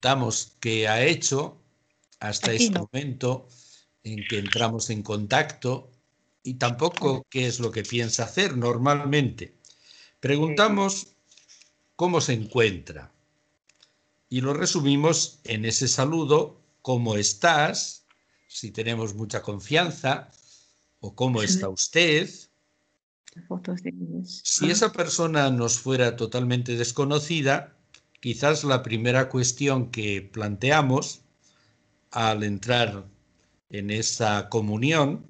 preguntamos qué ha hecho hasta Aquí este no. momento en que entramos en contacto y tampoco qué es lo que piensa hacer normalmente. Preguntamos cómo se encuentra y lo resumimos en ese saludo: ¿cómo estás? Si tenemos mucha confianza, o ¿cómo está usted? Fotos de ellos. Si esa persona nos fuera totalmente desconocida, quizás la primera cuestión que planteamos al entrar en esa comunión: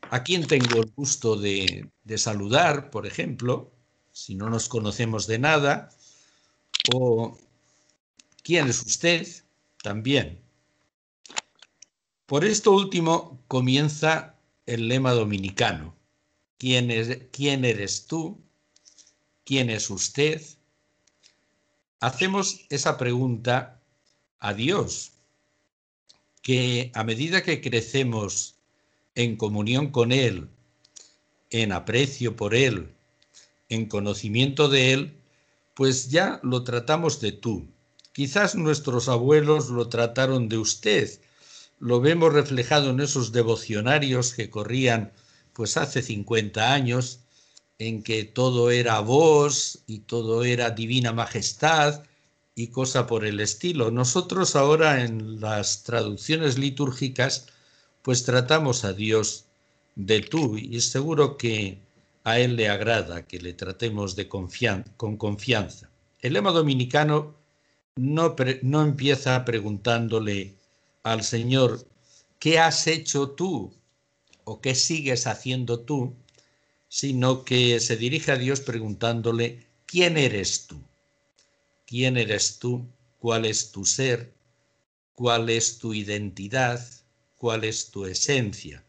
¿a quién tengo el gusto de saludar, por ejemplo, si no nos conocemos de nada? ¿O quién es usted? También. Por esto último comienza el lema dominicano: ¿quién eres tú? ¿Quién es usted? Hacemos esa pregunta a Dios, que a medida que crecemos en comunión con Él, en aprecio por Él, en conocimiento de Él, pues ya lo tratamos de tú. Quizás nuestros abuelos lo trataron de usted. Lo vemos reflejado en esos devocionarios que corrían pues hace 50 años, en que todo era vos y todo era divina majestad y cosa por el estilo. Nosotros ahora en las traducciones litúrgicas pues tratamos a Dios de tú, y es seguro que a Él le agrada que le tratemos con confianza. El lema dominicano no empieza preguntándole al Señor ¿qué has hecho tú? ¿O qué sigues haciendo tú? Sino que se dirige a Dios preguntándole ¿quién eres tú? ¿Quién eres tú? ¿Cuál es tu ser? ¿Cuál es tu identidad? ¿Cuál es tu esencia?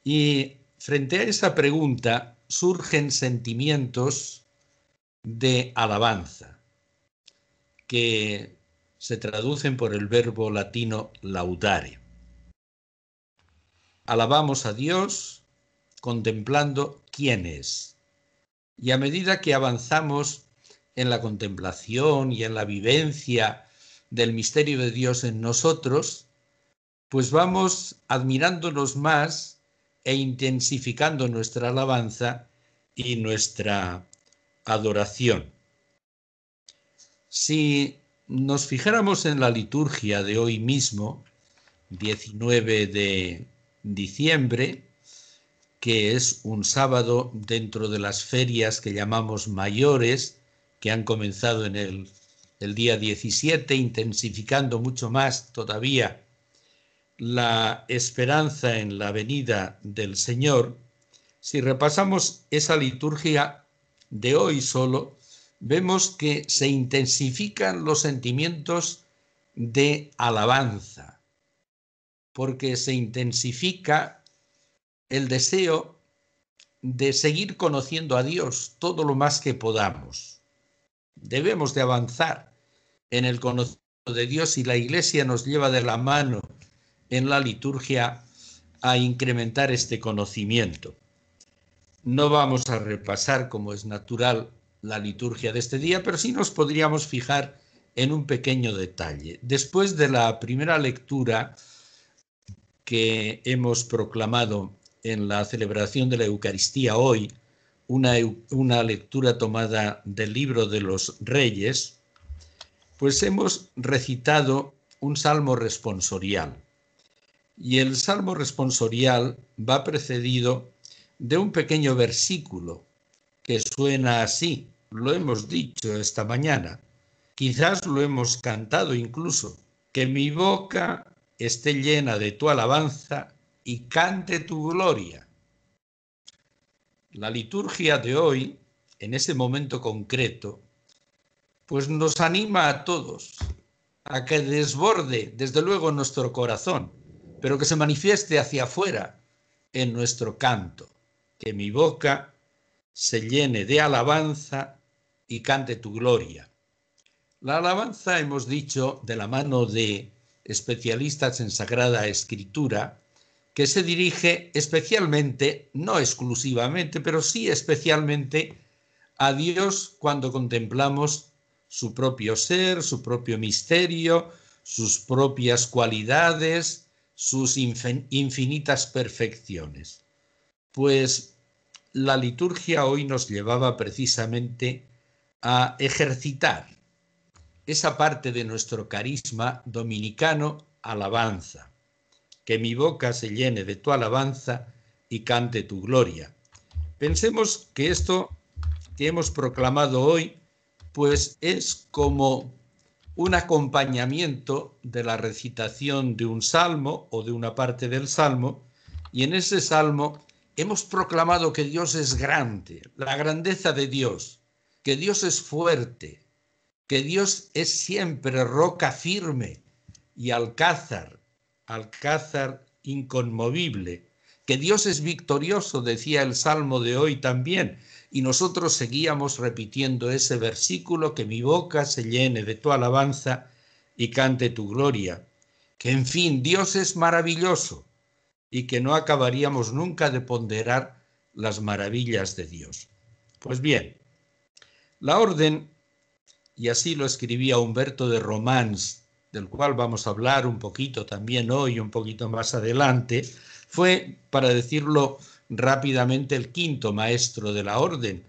Y frente a esa pregunta surgen sentimientos de alabanza, que se traducen por el verbo latino laudare. Alabamos a Dios contemplando quién es. Y a medida que avanzamos en la contemplación y en la vivencia del misterio de Dios en nosotros, pues vamos admirándonos más e intensificando nuestra alabanza y nuestra adoración. Si nos fijáramos en la liturgia de hoy mismo, 19 de diciembre, que es un sábado dentro de las ferias que llamamos mayores, que han comenzado en el día 17, intensificando mucho más todavía la esperanza en la venida del Señor. Si repasamos esa liturgia de hoy solo, vemos que se intensifican los sentimientos de alabanza, porque se intensifica el deseo de seguir conociendo a Dios todo lo más que podamos. Debemos de avanzar en el conocimiento de Dios, y la Iglesia nos lleva de la mano en la liturgia a incrementar este conocimiento. No vamos a repasar, como es natural, la liturgia de este día, pero sí nos podríamos fijar en un pequeño detalle. Después de la primera lectura que hemos proclamado en la celebración de la Eucaristía hoy, una lectura tomada del libro de los Reyes, pues hemos recitado un salmo responsorial. Y el salmo responsorial va precedido de un pequeño versículo que suena así. Lo hemos dicho esta mañana, quizás lo hemos cantado incluso: que mi boca esté llena de tu alabanza y cante tu gloria. La liturgia de hoy, en ese momento concreto, pues nos anima a todos a que desborde, desde luego, en nuestro corazón, pero que se manifieste hacia afuera en nuestro canto. Que mi boca se llene de alabanza y cante tu gloria. La alabanza, hemos dicho, de la mano de especialistas en Sagrada Escritura, que se dirige especialmente, no exclusivamente, pero sí especialmente a Dios cuando contemplamos su propio ser, su propio misterio, sus propias cualidades, sus infinitas perfecciones. Pues la liturgia hoy nos llevaba precisamente a ejercitar esa parte de nuestro carisma dominicano, alabanza. Que mi boca se llene de tu alabanza y cante tu gloria. Pensemos que esto que hemos proclamado hoy, pues es como un acompañamiento de la recitación de un salmo o de una parte del salmo, y en ese salmo hemos proclamado que Dios es grande, la grandeza de Dios, que Dios es fuerte, que Dios es siempre roca firme y alcázar inconmovible, que Dios es victorioso, decía el salmo de hoy también, y nosotros seguíamos repitiendo ese versículo, que mi boca se llene de tu alabanza y cante tu gloria, que en fin, Dios es maravilloso y que no acabaríamos nunca de ponderar las maravillas de Dios. Pues bien, la orden, y así lo escribía Humberto de Romans, del cual vamos a hablar un poquito también hoy, un poquito más adelante, fue, para decirlo rápidamente, el quinto maestro de la orden,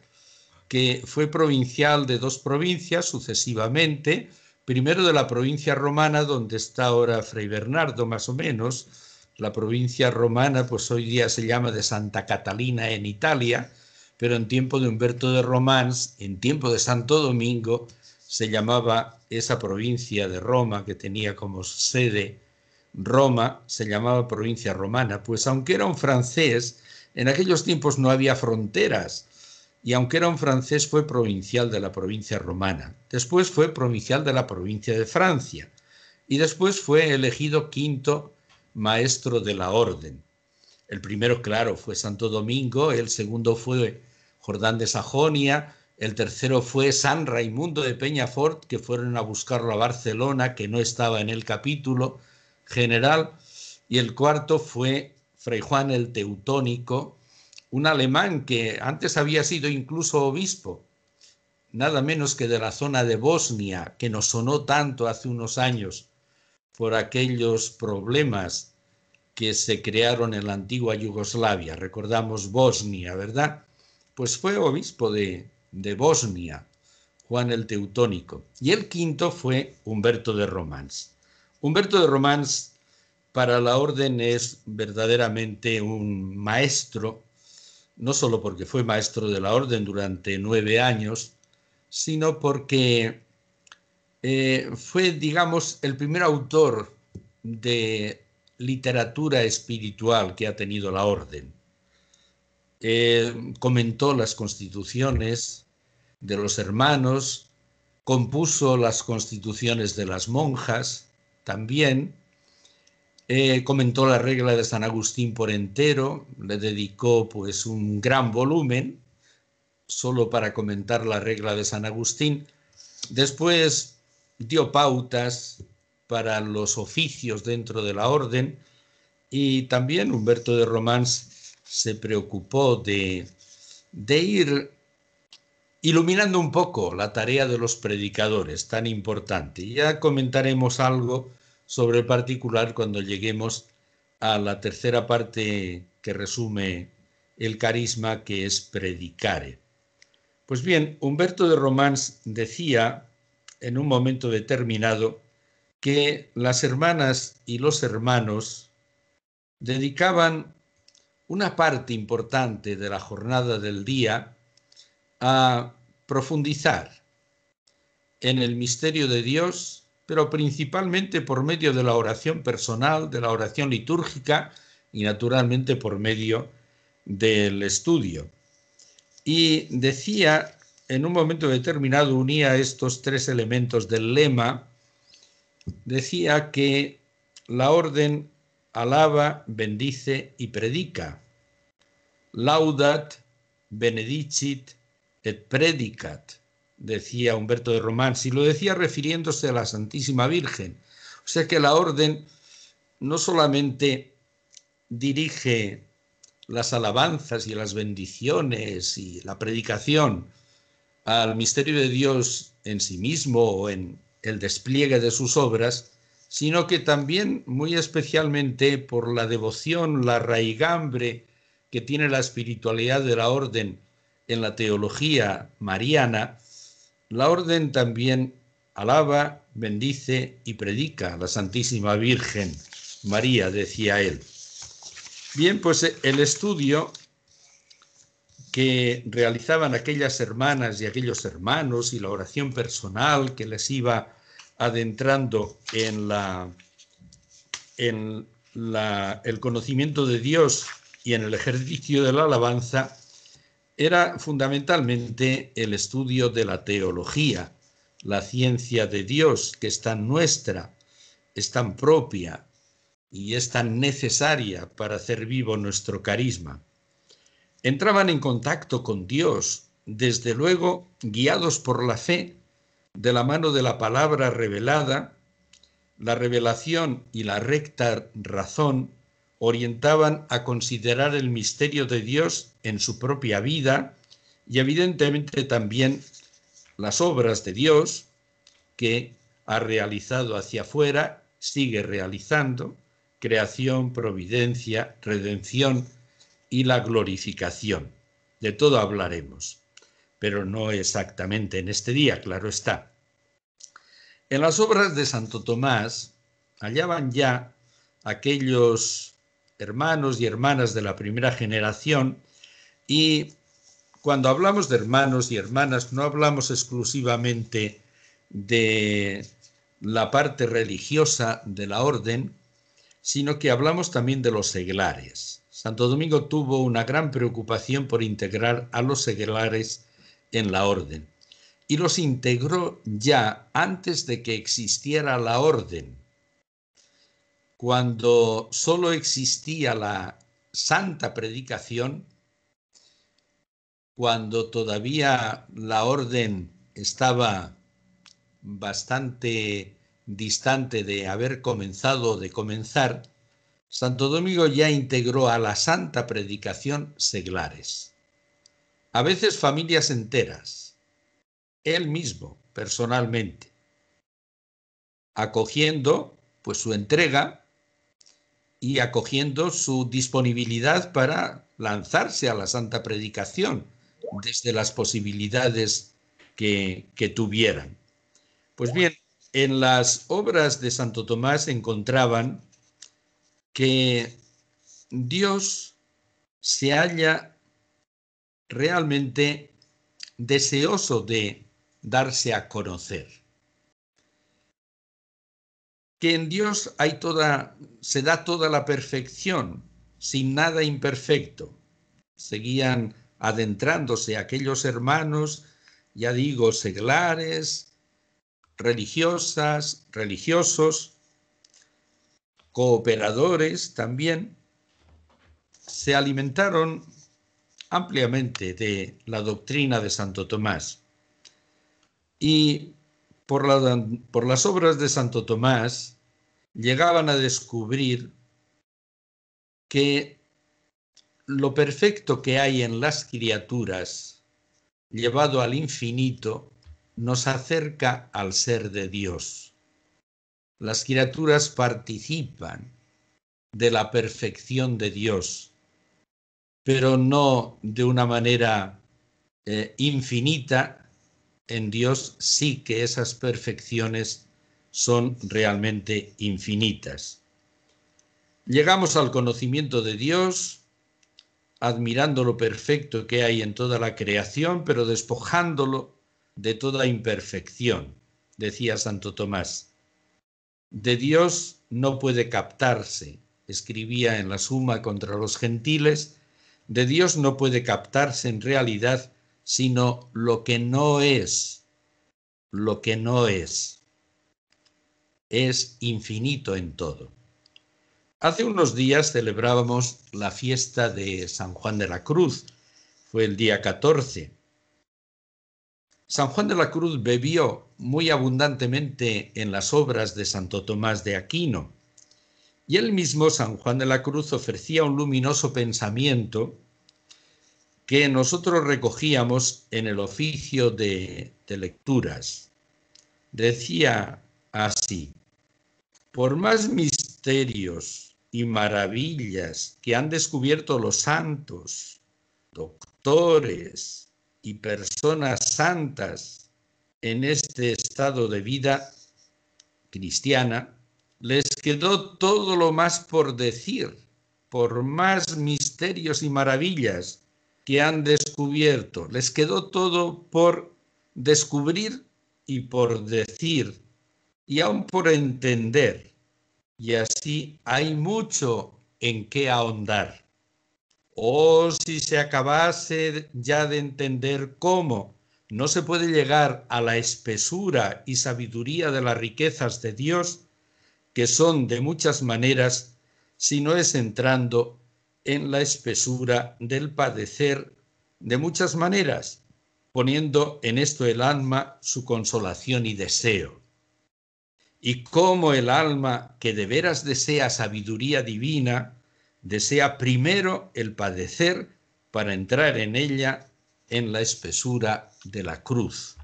que fue provincial de 2 provincias sucesivamente, primero de la provincia romana, donde está ahora Fray Bernardo, más o menos. La provincia romana, pues hoy día se llama de Santa Catalina en Italia, pero en tiempo de Humberto de Romans, en tiempo de Santo Domingo, se llamaba esa provincia de Roma, que tenía como sede Roma, se llamaba provincia romana, pues aunque era un francés, en aquellos tiempos no había fronteras, y aunque era un francés fue provincial de la provincia romana. Después fue provincial de la provincia de Francia, y después fue elegido quinto maestro de la orden. El primero, claro, fue Santo Domingo, el segundo fue Jordán de Sajonia, el tercero fue San Raimundo de Peñafort, que fueron a buscarlo a Barcelona, que no estaba en el capítulo general, y el cuarto fue Fray Juan el Teutónico, un alemán que antes había sido incluso obispo, nada menos que de la zona de Bosnia, que nos sonó tanto hace unos años por aquellos problemas que se crearon en la antigua Yugoslavia. Recordamos Bosnia, ¿verdad? Pues fue obispo de Bosnia, Juan el Teutónico. Y el quinto fue Humberto de Romans. Humberto de Romans para la orden es verdaderamente un maestro, no solo porque fue maestro de la orden durante 9 años, sino porque fue, digamos, el primer autor de literatura espiritual que ha tenido la orden. Comentó las constituciones de los hermanos, compuso las constituciones de las monjas también, comentó la regla de San Agustín por entero, le dedicó pues un gran volumen solo para comentar la regla de San Agustín. Después dio pautas para los oficios dentro de la orden, y también Humberto de Romans se preocupó de ir iluminando un poco la tarea de los predicadores, tan importante. Ya comentaremos algo sobre el particular cuando lleguemos a la tercera parte que resume el carisma, que es predicare. Pues bien, Humberto de Romans decía en un momento determinado que las hermanas y los hermanos dedicaban una parte importante de la jornada del día a profundizar en el misterio de Dios, pero principalmente por medio de la oración personal, de la oración litúrgica y naturalmente por medio del estudio. Y decía, en un momento determinado, unía estos 3 elementos del lema, decía que la orden alaba, bendice y predica. Laudat, benedicit et predicat, decía Humberto de Romans, y lo decía refiriéndose a la Santísima Virgen. O sea que la orden no solamente dirige las alabanzas y las bendiciones y la predicación al misterio de Dios en sí mismo o en el despliegue de sus obras, sino que también muy especialmente por la devoción, la raigambre que tiene la espiritualidad de la orden en la teología mariana. La orden también alaba, bendice y predica a la Santísima Virgen María, decía él. Bien, pues el estudio que realizaban aquellas hermanas y aquellos hermanos y la oración personal que les iba adentrando en el conocimiento de Dios y en el ejercicio de la alabanza, era fundamentalmente el estudio de la teología, la ciencia de Dios, que es tan nuestra, es tan propia y es tan necesaria para hacer vivo nuestro carisma. Entraban en contacto con Dios, desde luego guiados por la fe, de la mano de la palabra revelada. La revelación y la recta razón orientaban a considerar el misterio de Dios en su propia vida y evidentemente también las obras de Dios que ha realizado hacia afuera, sigue realizando, creación, providencia, redención y la glorificación. De todo hablaremos, pero no exactamente en este día, claro está. En las obras de Santo Tomás hallaban ya aquellos hermanos y hermanas de la primera generación, y cuando hablamos de hermanos y hermanas no hablamos exclusivamente de la parte religiosa de la orden, sino que hablamos también de los seglares. Santo Domingo tuvo una gran preocupación por integrar a los seglares en la orden, y los integró ya antes de que existiera la orden, cuando solo existía la santa predicación, cuando todavía la orden estaba bastante distante de haber comenzado o de comenzar. Santo Domingo ya integró a la santa predicación seglares, a veces familias enteras, él mismo, personalmente, acogiendo pues su entrega y acogiendo su disponibilidad para lanzarse a la santa predicación desde las posibilidades que tuvieran. Pues bien, en las obras de Santo Tomás encontraban que Dios se halla realmente deseoso de darse a conocer, que en Dios se da toda la perfección, sin nada imperfecto. Seguían adentrándose aquellos hermanos, ya digo, seglares, religiosas, religiosos, cooperadores también, se alimentaron ampliamente de la doctrina de Santo Tomás. Y por las obras de Santo Tomás llegaban a descubrir que lo perfecto que hay en las criaturas, llevado al infinito, nos acerca al ser de Dios. Las criaturas participan de la perfección de Dios, pero no de una manera infinita. En Dios sí que esas perfecciones son realmente infinitas. Llegamos al conocimiento de Dios, admirando lo perfecto que hay en toda la creación, pero despojándolo de toda imperfección, decía Santo Tomás. De Dios no puede captarse, escribía en la Suma contra los gentiles, de Dios no puede captarse en realidad sino lo que no es, lo que no es infinito en todo. Hace unos días celebrábamos la fiesta de San Juan de la Cruz, fue el día 14. San Juan de la Cruz bebió muy abundantemente en las obras de Santo Tomás de Aquino, y él mismo, San Juan de la Cruz, ofrecía un luminoso pensamiento que nosotros recogíamos en el oficio de lecturas. decía así: por más misterios y maravillas que han descubierto los santos, doctores y personas santas en este estado de vida cristiana, les quedó todo lo más por decir, por más misterios y maravillas que han descubierto. Les quedó todo por descubrir y por decir, y aún por entender. Y así hay mucho en qué ahondar. Oh, si se acabase ya de entender cómo no se puede llegar a la espesura y sabiduría de las riquezas de Dios, que son de muchas maneras, si no es entrando en la espesura del padecer de muchas maneras, poniendo en esto el alma su consolación y deseo. Y cómo el alma que de veras desea sabiduría divina, desea primero el padecer para entrar en ella en la espesura de la cruz.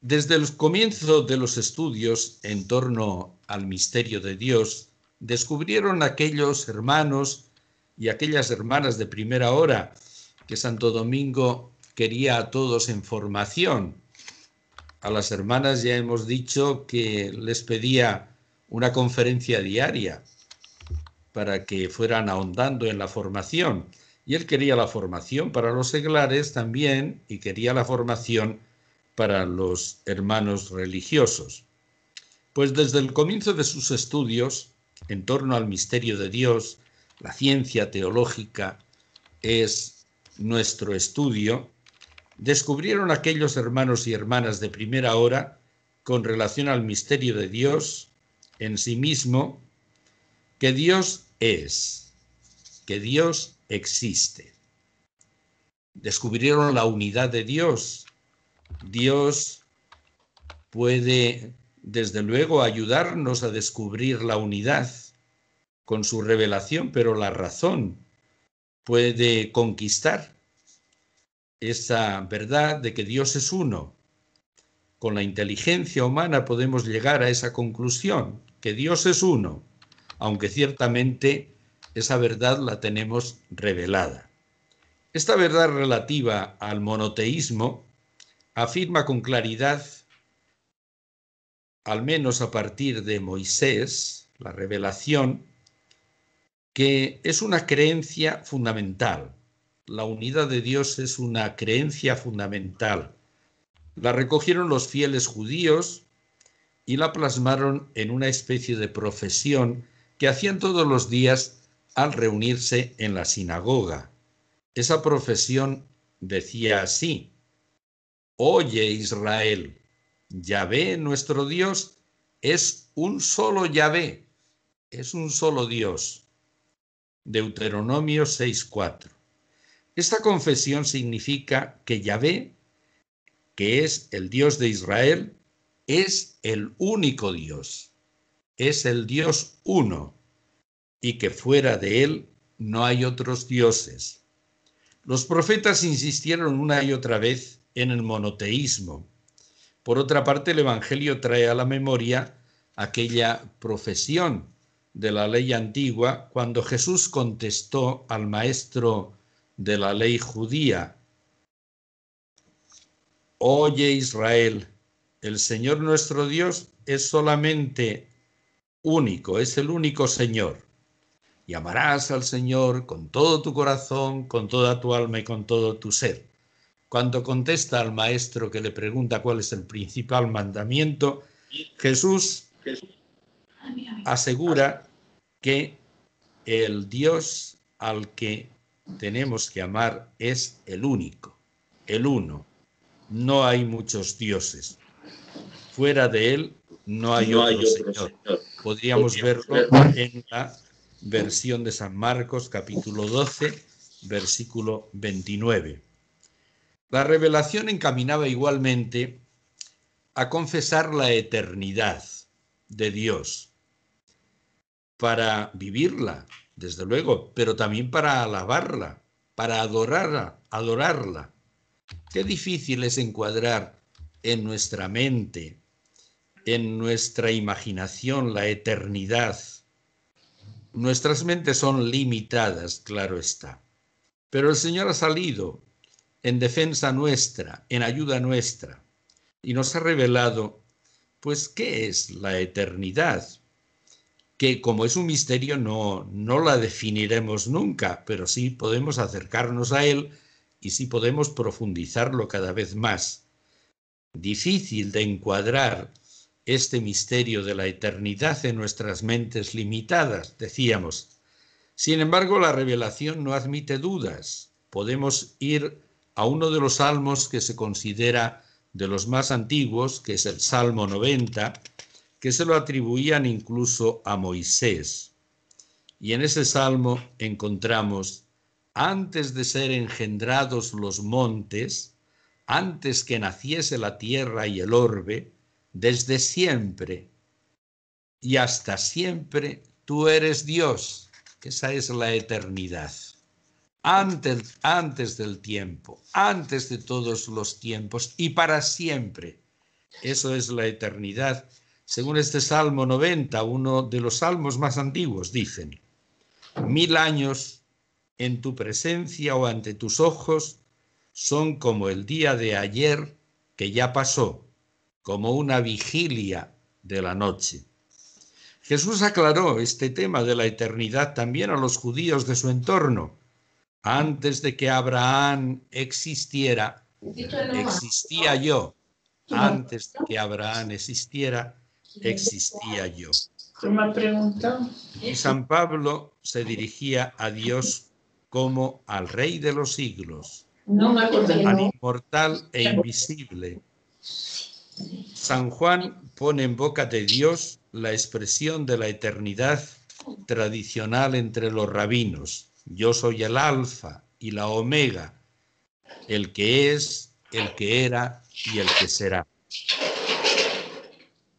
Desde el comienzo de los estudios en torno al misterio de Dios, descubrieron aquellos hermanos y aquellas hermanas de primera hora que Santo Domingo quería a todos en formación. A las hermanas ya hemos dicho que les pedía una conferencia diaria para que fueran ahondando en la formación. Y él quería la formación para los seglares también, y quería la formación para los hermanos religiosos. Pues desde el comienzo de sus estudios en torno al misterio de Dios, la ciencia teológica es nuestro estudio, descubrieron aquellos hermanos y hermanas de primera hora con relación al misterio de Dios en sí mismo, que Dios es, que Dios existe. Descubrieron la unidad de Dios. Dios puede, desde luego, ayudarnos a descubrir la unidad con su revelación, pero la razón puede conquistar esa verdad de que Dios es uno. Con la inteligencia humana podemos llegar a esa conclusión, que Dios es uno, aunque ciertamente esa verdad la tenemos revelada. Esta verdad relativa al monoteísmo afirma con claridad, al menos a partir de Moisés, la revelación, que es una creencia fundamental. La unidad de Dios es una creencia fundamental. La recogieron los fieles judíos y la plasmaron en una especie de profesión que hacían todos los días al reunirse en la sinagoga. Esa profesión decía así: oye Israel, Yahvé nuestro Dios es un solo Yahvé, es un solo Dios. Deuteronomio 6:4. Esta confesión significa que Yahvé, que es el Dios de Israel, es el único Dios, es el Dios uno, y que fuera de él no hay otros dioses. Los profetas insistieron una y otra vez en el monoteísmo. Por otra parte, el Evangelio trae a la memoria aquella profesión de la ley antigua cuando Jesús contestó al maestro de la ley judía: oye Israel, el Señor nuestro Dios es solamente único, es el único Señor. Y amarás al Señor con todo tu corazón, con toda tu alma y con todo tu ser. Cuando contesta al maestro que le pregunta cuál es el principal mandamiento, Jesús asegura que el Dios al que tenemos que amar es el único, el uno. No hay muchos dioses. Fuera de él no hay otro Señor. Podríamos verlo en la versión de San Marcos, capítulo 12, versículo 29. La revelación encaminaba igualmente a confesar la eternidad de Dios, para vivirla, desde luego, pero también para alabarla, para adorarla. Qué difícil es encuadrar en nuestra mente, en nuestra imaginación, la eternidad. Nuestras mentes son limitadas, claro está. Pero el Señor ha salido en defensa nuestra, en ayuda nuestra, y nos ha revelado, pues, ¿qué es la eternidad? Que como es un misterio no la definiremos nunca, pero sí podemos acercarnos a él y sí podemos profundizarlo cada vez más. Difícil de encuadrar este misterio de la eternidad en nuestras mentes limitadas, decíamos. Sin embargo, la revelación no admite dudas. Podemos ir a uno de los salmos que se considera de los más antiguos, que es el Salmo 90, que se lo atribuían incluso a Moisés. Y en ese salmo encontramos: antes de ser engendrados los montes, antes que naciese la tierra y el orbe, desde siempre y hasta siempre tú eres Dios, que esa es la eternidad. Antes del tiempo, antes de todos los tiempos y para siempre. Eso es la eternidad. Según este Salmo 90, uno de los salmos más antiguos, dicen: 1000 años en tu presencia o ante tus ojos son como el día de ayer que ya pasó, como una vigilia de la noche. Jesús aclaró este tema de la eternidad también a los judíos de su entorno. Antes de que Abraham existiera, existía yo. Antes de que Abraham existiera, existía yo. Y San Pablo se dirigía a Dios como al Rey de los siglos, al inmortal e invisible. San Juan pone en boca de Dios la expresión de la eternidad tradicional entre los rabinos: yo soy el alfa y la omega, el que es, el que era y el que será.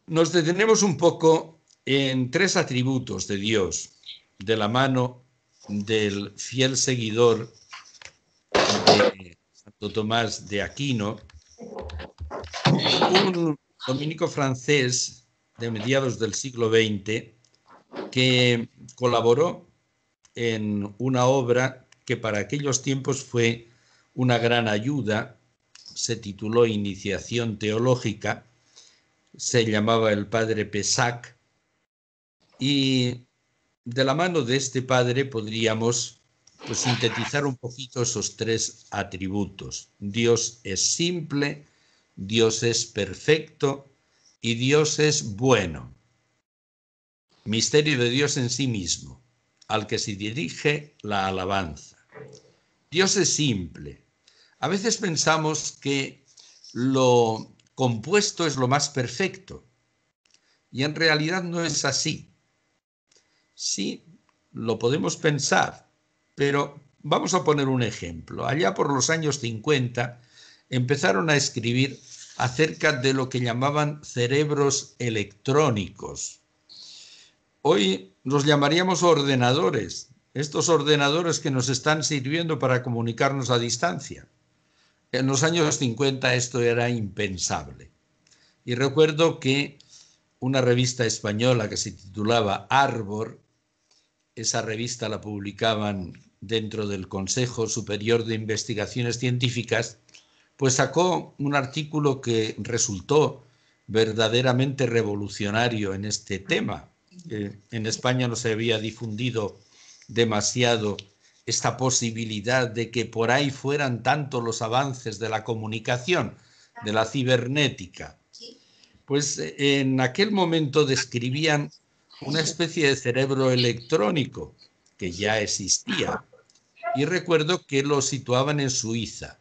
Nos detenemos un poco en 3 atributos de Dios, de la mano del fiel seguidor de Santo Tomás de Aquino, un dominico francés de mediados del siglo XX que colaboró en una obra que para aquellos tiempos fue una gran ayuda. Se tituló Iniciación Teológica, se llamaba el padre Pessac, y de la mano de este padre podríamos sintetizar un poquito esos 3 atributos. Dios es simple, Dios es perfecto y Dios es bueno. Misterio de Dios en sí mismo, al que se dirige la alabanza. Dios es simple. A veces pensamos que lo compuesto es lo más perfecto, y en realidad no es así. Sí, lo podemos pensar, pero vamos a poner un ejemplo. Allá por los años 50 empezaron a escribir acerca de lo que llamaban cerebros electrónicos. Hoy los llamaríamos ordenadores, estos ordenadores que nos están sirviendo para comunicarnos a distancia. En los años 50 esto era impensable. Y recuerdo que una revista española que se titulaba Arbor, esa revista la publicaban dentro del Consejo Superior de Investigaciones Científicas, pues sacó un artículo que resultó verdaderamente revolucionario en este tema. En España no se había difundido demasiado esta posibilidad de que por ahí fueran tanto los avances de la comunicación, de la cibernética. Pues en aquel momento describían una especie de cerebro electrónico que ya existía, y recuerdo que lo situaban en Suiza.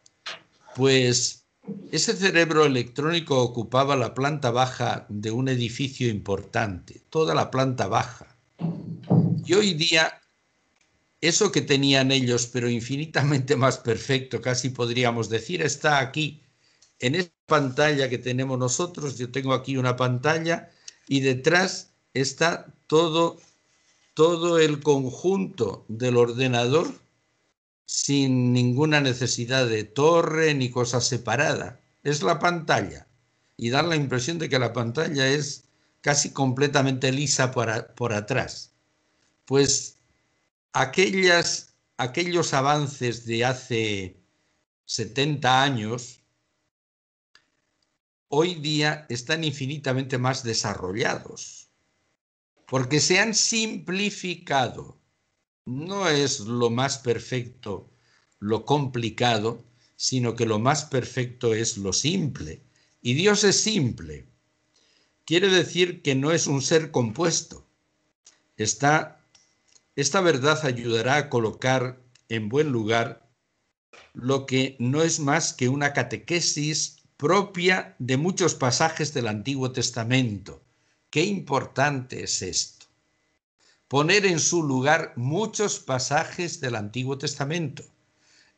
Pues ese cerebro electrónico ocupaba la planta baja de un edificio importante, toda la planta baja. Y hoy día, eso que tenían ellos, pero infinitamente más perfecto, casi podríamos decir, está aquí, en esta pantalla que tenemos nosotros. Yo tengo aquí una pantalla y detrás está todo el conjunto del ordenador, sin ninguna necesidad de torre ni cosa separada. Es la pantalla. y da la impresión de que la pantalla es casi completamente lisa por atrás. Pues aquellos avances de hace 70 años, hoy día están infinitamente más desarrollados, porque se han simplificado. No es lo más perfecto lo complicado, sino que lo más perfecto es lo simple. Y Dios es simple. Quiere decir que no es un ser compuesto. Esta verdad ayudará a colocar en buen lugar lo que no es más que una catequesis propia de muchos pasajes del Antiguo Testamento. Qué importante es esto. Poner en su lugar muchos pasajes del Antiguo Testamento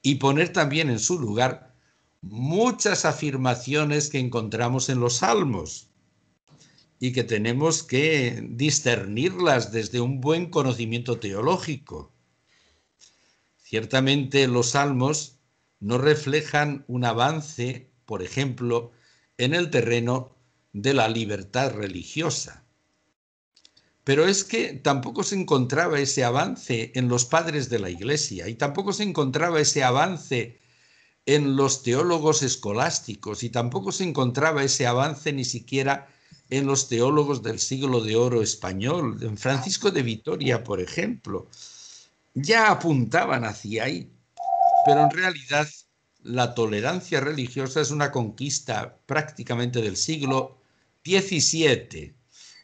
y poner también en su lugar muchas afirmaciones que encontramos en los Salmos y que tenemos que discernirlas desde un buen conocimiento teológico. Ciertamente los Salmos no reflejan un avance, por ejemplo, en el terreno de la libertad religiosa. Pero es que tampoco se encontraba ese avance en los padres de la Iglesia y tampoco se encontraba ese avance en los teólogos escolásticos y tampoco se encontraba ese avance ni siquiera en los teólogos del siglo de oro español, en Francisco de Vitoria, por ejemplo. Ya apuntaban hacia ahí, pero en realidad la tolerancia religiosa es una conquista prácticamente del siglo XVII.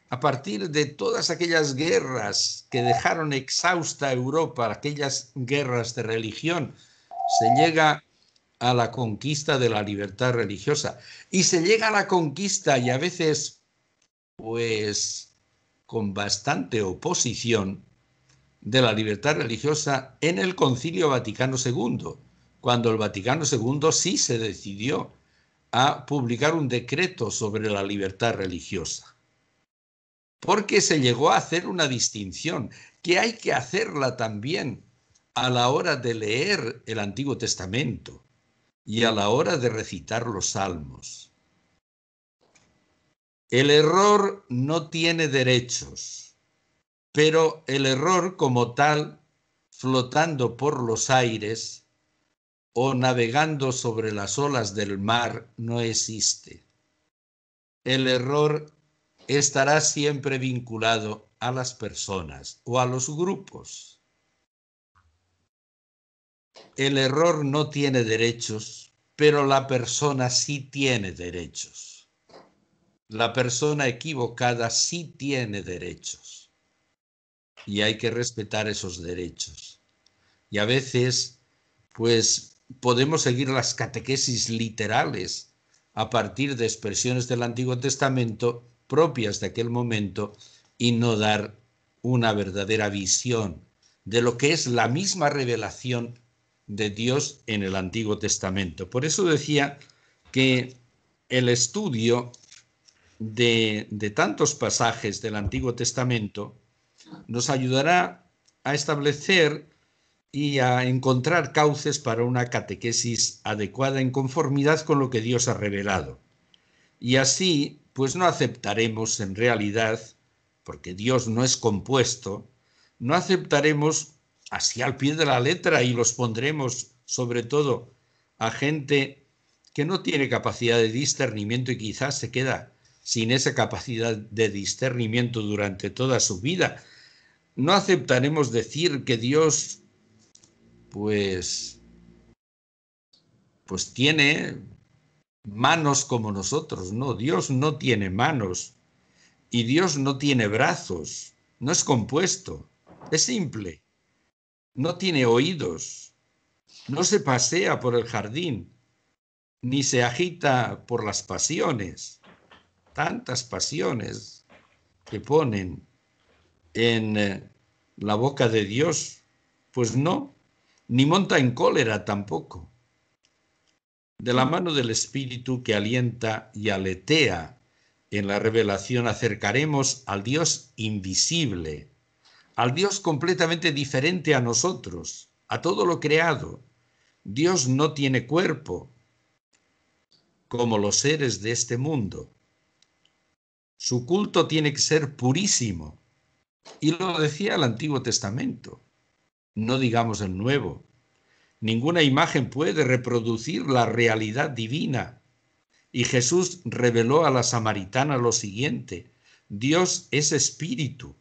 A partir de todas aquellas guerras que dejaron exhausta a Europa, aquellas guerras de religión, se llega a la conquista de la libertad religiosa. Y se llega a la conquista y a veces, pues, con bastante oposición de la libertad religiosa en el Concilio Vaticano II, cuando el Vaticano II sí se decidió a publicar un decreto sobre la libertad religiosa. Porque se llegó a hacer una distinción, que hay que hacerla también a la hora de leer el Antiguo Testamento y a la hora de recitar los salmos. El error no tiene derechos, pero el error como tal, flotando por los aires o navegando sobre las olas del mar, no existe. El error estará siempre vinculado a las personas o a los grupos. El error no tiene derechos, pero la persona sí tiene derechos. La persona equivocada sí tiene derechos y hay que respetar esos derechos. Y a veces, pues, podemos seguir las catequesis literales a partir de expresiones del Antiguo Testamento propias de aquel momento y no dar una verdadera visión de lo que es la misma revelación de Dios en el Antiguo Testamento. Por eso decía que el estudio de tantos pasajes del Antiguo Testamento nos ayudará a establecer y a encontrar cauces para una catequesis adecuada en conformidad con lo que Dios ha revelado. Y así, pues no aceptaremos en realidad, porque Dios no es compuesto, no aceptaremos así al pie de la letra y los pondremos sobre todo a gente que no tiene capacidad de discernimiento y quizás se queda sin esa capacidad de discernimiento durante toda su vida. No aceptaremos decir que Dios pues tiene manos como nosotros. No, Dios no tiene manos y Dios no tiene brazos, no es compuesto, es simple, no tiene oídos, no se pasea por el jardín, ni se agita por las pasiones, tantas pasiones que ponen en la boca de Dios, pues no, ni monta en cólera tampoco. De la mano del Espíritu que alienta y aletea en la revelación, acercaremos al Dios invisible, al Dios completamente diferente a nosotros, a todo lo creado. Dios no tiene cuerpo, como los seres de este mundo. Su culto tiene que ser purísimo. Y lo decía el Antiguo Testamento, no digamos el Nuevo. Ninguna imagen puede reproducir la realidad divina. Y Jesús reveló a la samaritana lo siguiente: Dios es espíritu,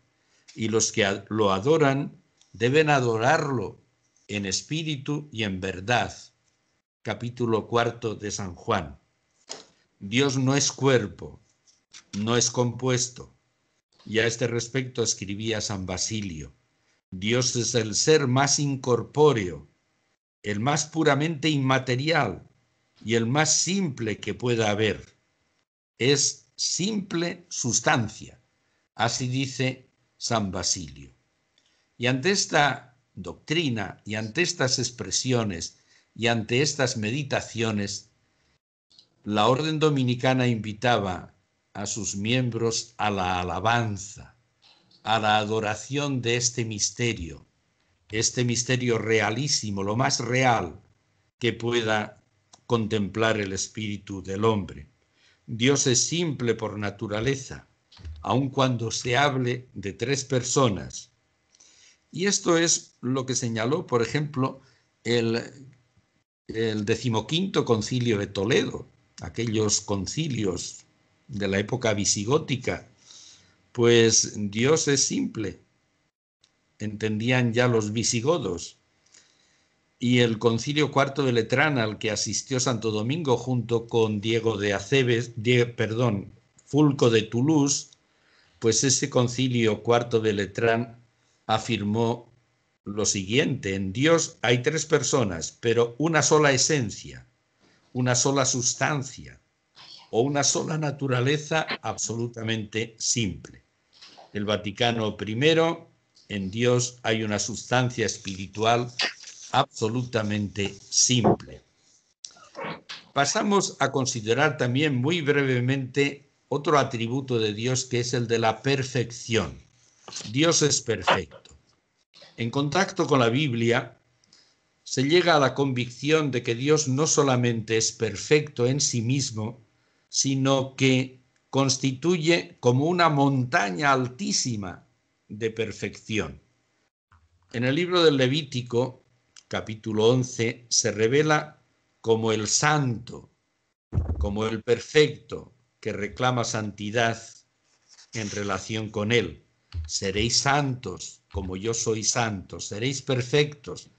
y los que lo adoran deben adorarlo en espíritu y en verdad. Capítulo 4 de San Juan. Dios no es cuerpo, no es compuesto. Y a este respecto escribía San Basilio: Dios es el ser más incorpóreo, el más puramente inmaterial y el más simple que pueda haber. Es simple sustancia. Así dice San Basilio. Y ante esta doctrina y ante estas expresiones y ante estas meditaciones, la orden dominicana invitaba a sus miembros a la alabanza, a la adoración de este misterio realísimo, lo más real que pueda contemplar el espíritu del hombre. Dios es simple por naturaleza, aun cuando se hable de tres personas. Y esto es lo que señaló, por ejemplo, el 15º concilio de Toledo, aquellos concilios de la época visigótica. Pues Dios es simple, entendían ya los visigodos. Y el Concilio IV de Letrán, al que asistió Santo Domingo junto con Fulco de Toulouse, pues ese Concilio IV de Letrán afirmó lo siguiente: en Dios hay tres personas, pero una sola esencia, una sola sustancia o una sola naturaleza absolutamente simple. El Vaticano I: en Dios hay una sustancia espiritual absolutamente simple. Pasamos a considerar también muy brevemente otro atributo de Dios, que es el de la perfección. Dios es perfecto. En contacto con la Biblia se llega a la convicción de que Dios no solamente es perfecto en sí mismo, sino que constituye como una montaña altísima de perfección. En el libro del Levítico, capítulo 11, se revela como el santo, como el perfecto, que reclama santidad en relación con él. Seréis santos como yo soy santo, seréis perfectos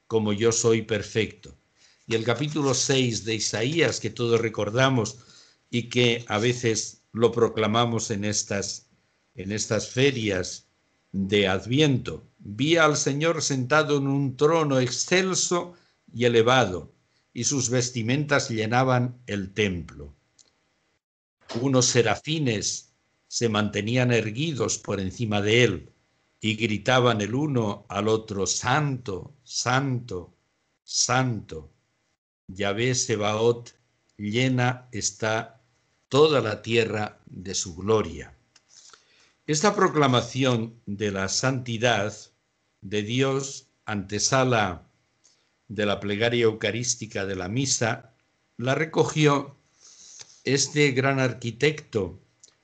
como yo soy perfecto. Y el capítulo 6 de Isaías, que todos recordamos y que a veces lo proclamamos en estas ferias de Adviento: vi al Señor sentado en un trono excelso y elevado, y sus vestimentas llenaban el templo. Unos serafines se mantenían erguidos por encima de él y gritaban el uno al otro: Santo, Santo, Santo, Yahvé Sebaot, llena está toda la tierra de su gloria. Esta proclamación de la santidad de Dios, antesala de la plegaria eucarística de la misa, la recogió este gran arquitecto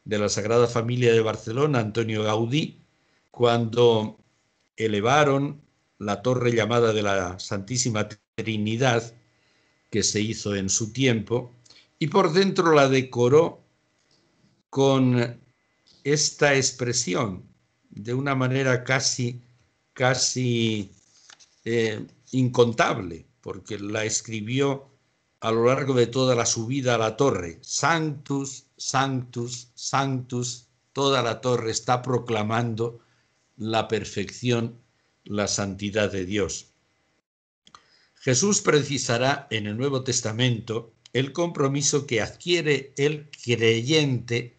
de la Sagrada Familia de Barcelona, Antonio Gaudí, cuando elevaron la torre llamada de la Santísima Trinidad, que se hizo en su tiempo, y por dentro la decoró con esta expresión de una manera casi incontable, porque la escribió a lo largo de toda la subida a la torre: Sanctus, Sanctus, Sanctus. Toda la torre está proclamando la perfección, la santidad de Dios. Jesús precisará en el Nuevo Testamento el compromiso que adquiere el creyente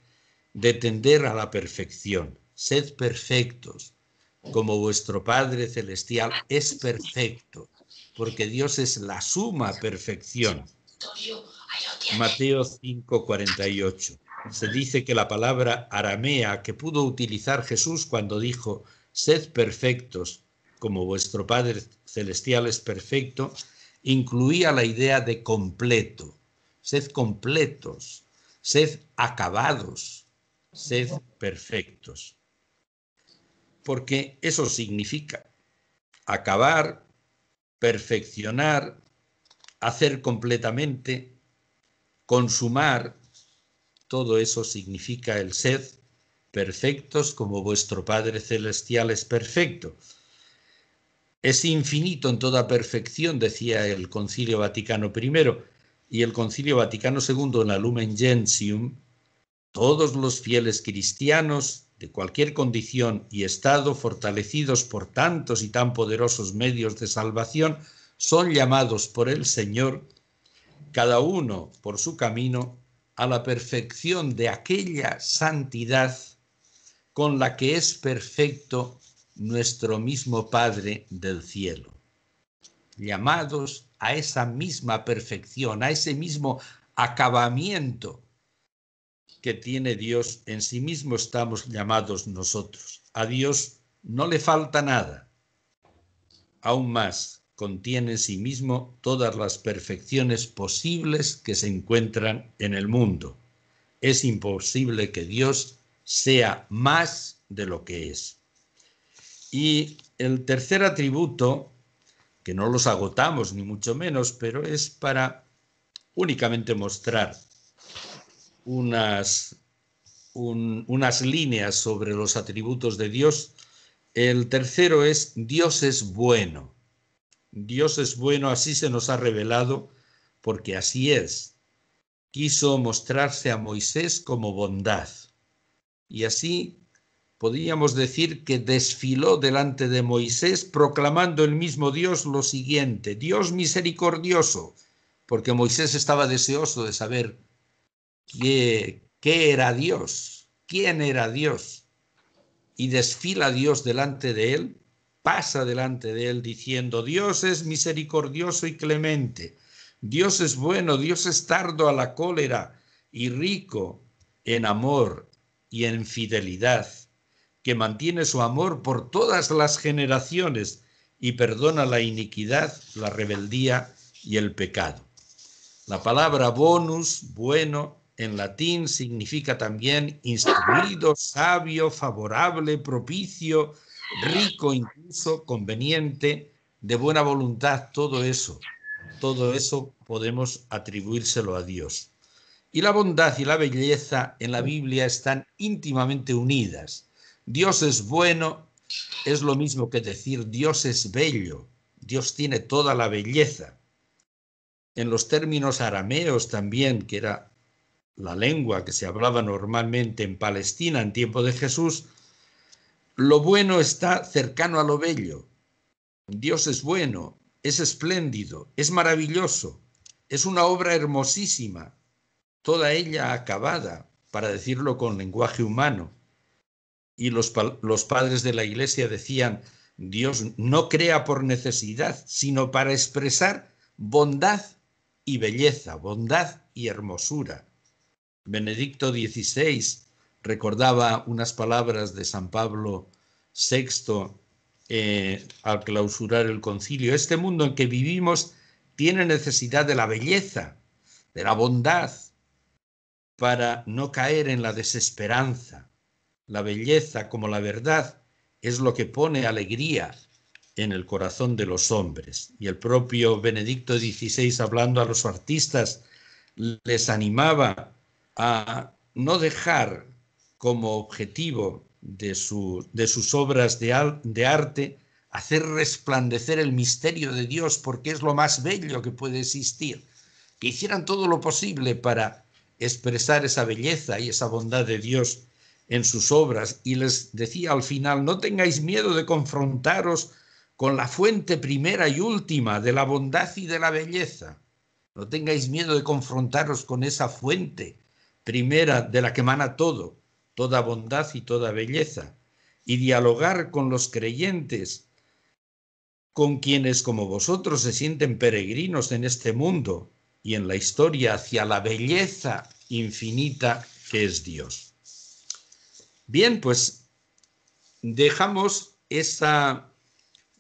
de tender a la perfección. Sed perfectos, como vuestro Padre Celestial es perfecto, porque Dios es la suma perfección. Mateo 5:48. Se dice que la palabra aramea que pudo utilizar Jesús cuando dijo: sed perfectos, como vuestro Padre Celestial es perfecto, incluía la idea de completo, sed completos, sed acabados, sed perfectos. Porque eso significa acabar, perfeccionar, hacer completamente, consumar. Todo eso significa el sed perfectos como vuestro Padre Celestial es perfecto. Es infinito en toda perfección, decía el Concilio Vaticano I, y el Concilio Vaticano II en la Lumen Gentium. Todos los fieles cristianos de cualquier condición y estado, fortalecidos por tantos y tan poderosos medios de salvación, son llamados por el Señor, cada uno por su camino, a la perfección de aquella santidad con la que es perfecto nuestro mismo Padre del cielo. Llamados a esa misma perfección, a ese mismo acabamiento que tiene Dios en sí mismo, estamos llamados nosotros. A Dios no le falta nada. Aún más, contiene en sí mismo todas las perfecciones posibles que se encuentran en el mundo. Es imposible que Dios sea más de lo que es. Y el tercer atributo, que no los agotamos ni mucho menos, pero es para únicamente mostrar unas líneas sobre los atributos de Dios. El tercero es: Dios es bueno. Dios es bueno, así se nos ha revelado, porque así es. Quiso mostrarse a Moisés como bondad. Y así podríamos decir que desfiló delante de Moisés proclamando el mismo Dios lo siguiente: Dios misericordioso, porque Moisés estaba deseoso de saber qué era Dios, quién era Dios. Y desfila Dios delante de él, pasa delante de él diciendo: Dios es misericordioso y clemente, Dios es bueno, Dios es tardo a la cólera y rico en amor y en fidelidad, que mantiene su amor por todas las generaciones y perdona la iniquidad, la rebeldía y el pecado. La palabra bonus, bueno, en latín significa también instruido, sabio, favorable, propicio, rico, incluso conveniente, de buena voluntad. Todo eso podemos atribuírselo a Dios. Y la bondad y la belleza en la Biblia están íntimamente unidas. Dios es bueno, es lo mismo que decir Dios es bello. Dios tiene toda la belleza. En los términos arameos también, que era la lengua que se hablaba normalmente en Palestina en tiempo de Jesús, lo bueno está cercano a lo bello. Dios es bueno, es espléndido, es maravilloso, es una obra hermosísima, toda ella acabada, para decirlo con lenguaje humano. Y los padres de la Iglesia decían: Dios no crea por necesidad, sino para expresar bondad y belleza, bondad y hermosura. Benedicto XVI recordaba unas palabras de San Pablo VI al clausurar el concilio: este mundo en que vivimos tiene necesidad de la belleza, de la bondad, para no caer en la desesperanza. La belleza, como la verdad, es lo que pone alegría en el corazón de los hombres. Y el propio Benedicto XVI, hablando a los artistas, les animaba a no dejar como objetivo de sus obras de arte hacer resplandecer el misterio de Dios, porque es lo más bello que puede existir. Que hicieran todo lo posible para expresar esa belleza y esa bondad de Dios en sus obras. Y les decía al final: no tengáis miedo de confrontaros con la fuente primera y última de la bondad y de la belleza. No tengáis miedo de confrontaros con esa fuente primera de la que emana todo, toda bondad y toda belleza, y dialogar con los creyentes, con quienes como vosotros se sienten peregrinos en este mundo y en la historia hacia la belleza infinita que es Dios. Bien, pues dejamos esa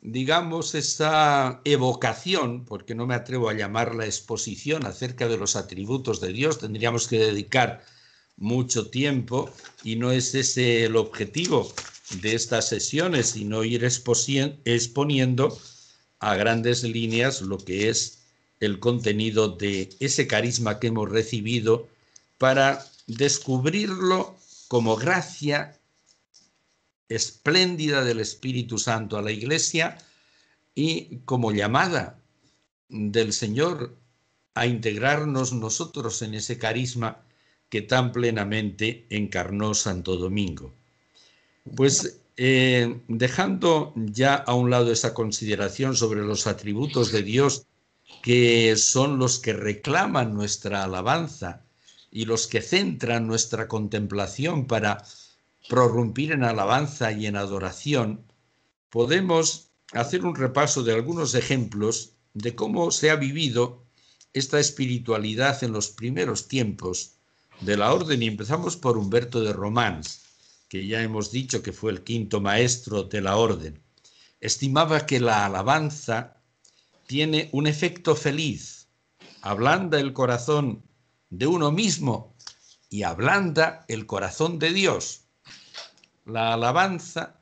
digamos, esa evocación, porque no me atrevo a llamarla exposición acerca de los atributos de Dios, tendríamos que dedicar mucho tiempo y no es ese el objetivo de estas sesiones, sino ir exponiendo a grandes líneas lo que es el contenido de ese carisma que hemos recibido para descubrirlo como gracia espléndida del Espíritu Santo a la Iglesia y como llamada del Señor a integrarnos nosotros en ese carisma que tan plenamente encarnó Santo Domingo. Pues dejando ya a un lado esa consideración sobre los atributos de Dios, que son los que reclaman nuestra alabanza y los que centran nuestra contemplación para prorrumpir en alabanza y en adoración, podemos hacer un repaso de algunos ejemplos de cómo se ha vivido esta espiritualidad en los primeros tiempos de la orden, y empezamos por Humberto de Romans, que ya hemos dicho que fue el quinto maestro de la orden. Estimaba que la alabanza tiene un efecto feliz, ablanda el corazón de uno mismo y ablanda el corazón de Dios. La alabanza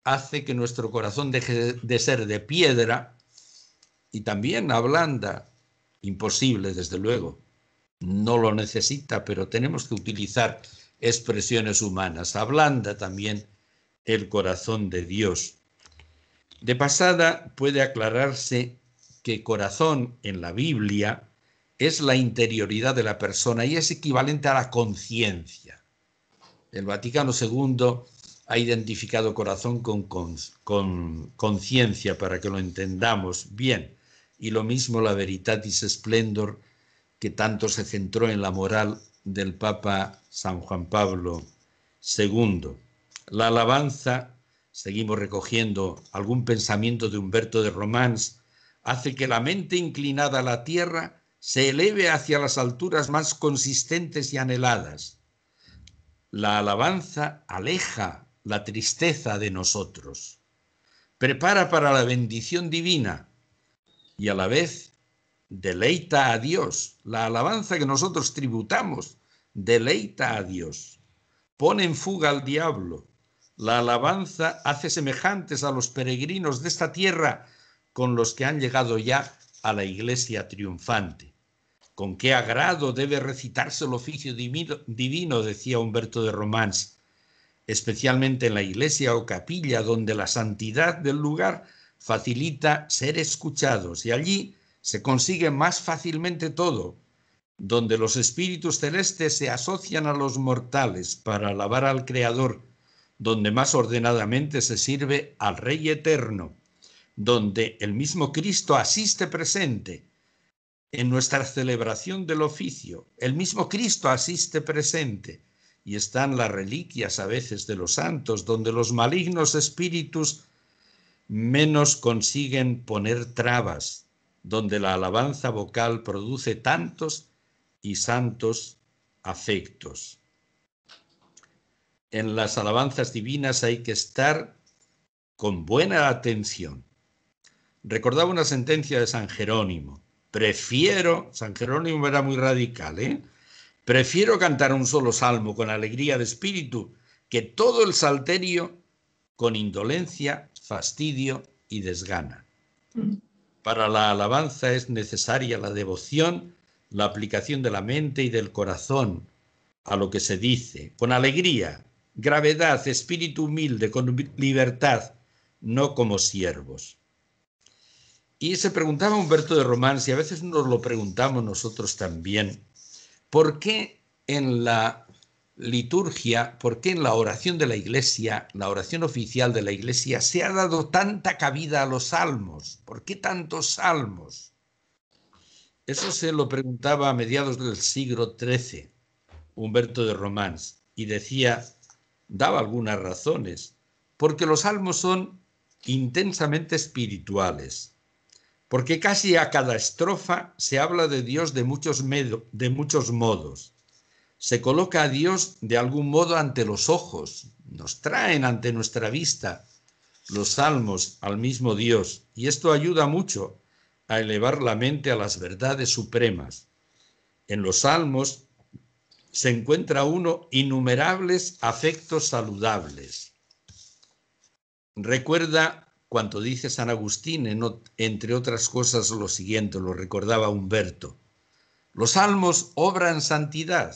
hace que nuestro corazón deje de ser de piedra y también ablanda, imposible desde luego, no lo necesita, pero tenemos que utilizar expresiones humanas, ablanda también el corazón de Dios. De pasada puede aclararse que corazón en la Biblia es la interioridad de la persona y es equivalente a la conciencia. El Vaticano II ha identificado corazón con conciencia para que lo entendamos bien, y lo mismo la Veritatis Splendor, que tanto se centró en la moral del Papa San Juan Pablo II. La alabanza, seguimos recogiendo algún pensamiento de Humberto de Romans, hace que la mente inclinada a la tierra se eleve hacia las alturas más consistentes y anheladas. La alabanza aleja la tristeza de nosotros, prepara para la bendición divina y a la vez deleita a Dios. La alabanza que nosotros tributamos deleita a Dios, pone en fuga al diablo. La alabanza hace semejantes a los peregrinos de esta tierra con los que han llegado ya a la iglesia triunfante. Con qué agrado debe recitarse el oficio divino, decía Humberto de Romans, especialmente en la iglesia o capilla, donde la santidad del lugar facilita ser escuchados, y allí se consigue más fácilmente todo, donde los espíritus celestes se asocian a los mortales para alabar al Creador, donde más ordenadamente se sirve al Rey Eterno, donde el mismo Cristo asiste presente en nuestra celebración del oficio. El mismo Cristo asiste presente y están las reliquias a veces de los santos, donde los malignos espíritus menos consiguen poner trabas, donde la alabanza vocal produce tantos y santos afectos. En las alabanzas divinas hay que estar con buena atención. Recordaba una sentencia de San Jerónimo. San Jerónimo era muy radical, prefiero cantar un solo salmo con alegría de espíritu que todo el salterio con indolencia, fastidio y desgana. Para la alabanza es necesaria la devoción, la aplicación de la mente y del corazón a lo que se dice, con alegría, gravedad, espíritu humilde, con libertad, no como siervos. Y se preguntaba Humberto de Romans, y a veces nos lo preguntamos nosotros también, ¿por qué en la liturgia, por qué en la oración de la Iglesia, la oración oficial de la Iglesia, se ha dado tanta cabida a los salmos? ¿Por qué tantos salmos? Eso se lo preguntaba a mediados del siglo XIII Humberto de Romans, y daba algunas razones, porque los salmos son intensamente espirituales, porque casi a cada estrofa se habla de Dios de muchos modos. Se coloca a Dios de algún modo ante los ojos, nos traen ante nuestra vista los salmos al mismo Dios, y esto ayuda mucho a elevar la mente a las verdades supremas. En los salmos se encuentra uno innumerables afectos saludables. Recuerda cuanto dice San Agustín, entre otras cosas, lo siguiente, lo recordaba Humberto. Los salmos obran santidad,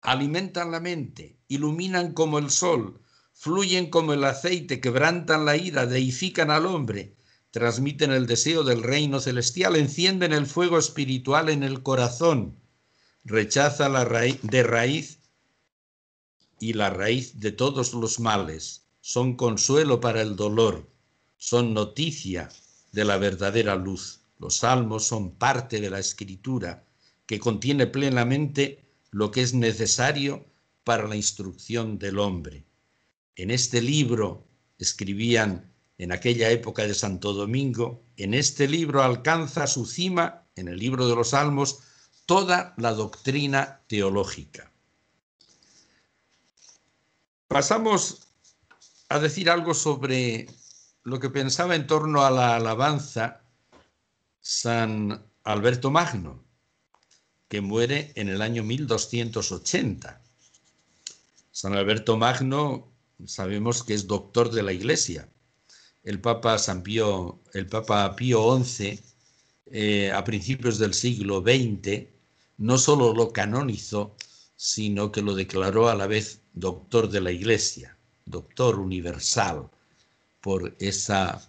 alimentan la mente, iluminan como el sol, fluyen como el aceite, quebrantan la ira, deifican al hombre, transmiten el deseo del reino celestial, encienden el fuego espiritual en el corazón, rechaza la raíz y la raíz de todos los males, son consuelo para el dolor, son noticia de la verdadera luz. Los salmos son parte de la escritura que contiene plenamente lo que es necesario para la instrucción del hombre. En este libro, escribían en aquella época de Santo Domingo, en este libro alcanza su cima, en el libro de los Salmos, toda la doctrina teológica. Pasamos a decir algo sobre lo que pensaba en torno a la alabanza San Alberto Magno, que muere en el año 1280. San Alberto Magno sabemos que es doctor de la Iglesia. El Papa Pío XI, a principios del siglo XX, no solo lo canonizó, sino que lo declaró a la vez doctor de la Iglesia, doctor universal, por esa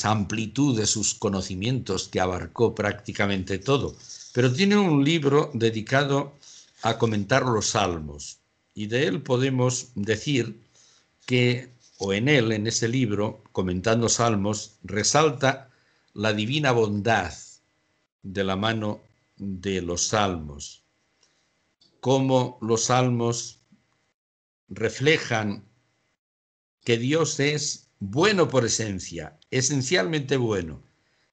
amplitud de sus conocimientos que abarcó prácticamente todo. Pero tiene un libro dedicado a comentar los salmos, y de él podemos decir que, en ese libro, comentando salmos, resalta la divina bondad de la mano de los salmos, cómo los salmos reflejan que Dios es bueno por esencia, esencialmente bueno.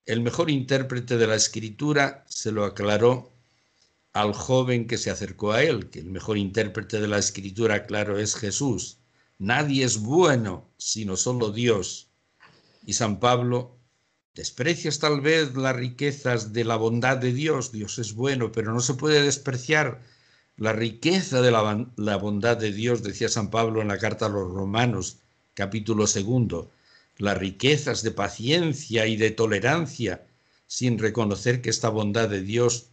El mejor intérprete de la Escritura se lo aclaró al joven que se acercó a él, que el mejor intérprete de la Escritura, claro, es Jesús. Nadie es bueno sino solo Dios. Y San Pablo: desprecias tal vez las riquezas de la bondad de Dios. Dios es bueno, pero no se puede despreciar la riqueza de la bondad de Dios, decía San Pablo en la carta a los Romanos, capítulo 2, las riquezas de paciencia y de tolerancia, sin reconocer que esta bondad de Dios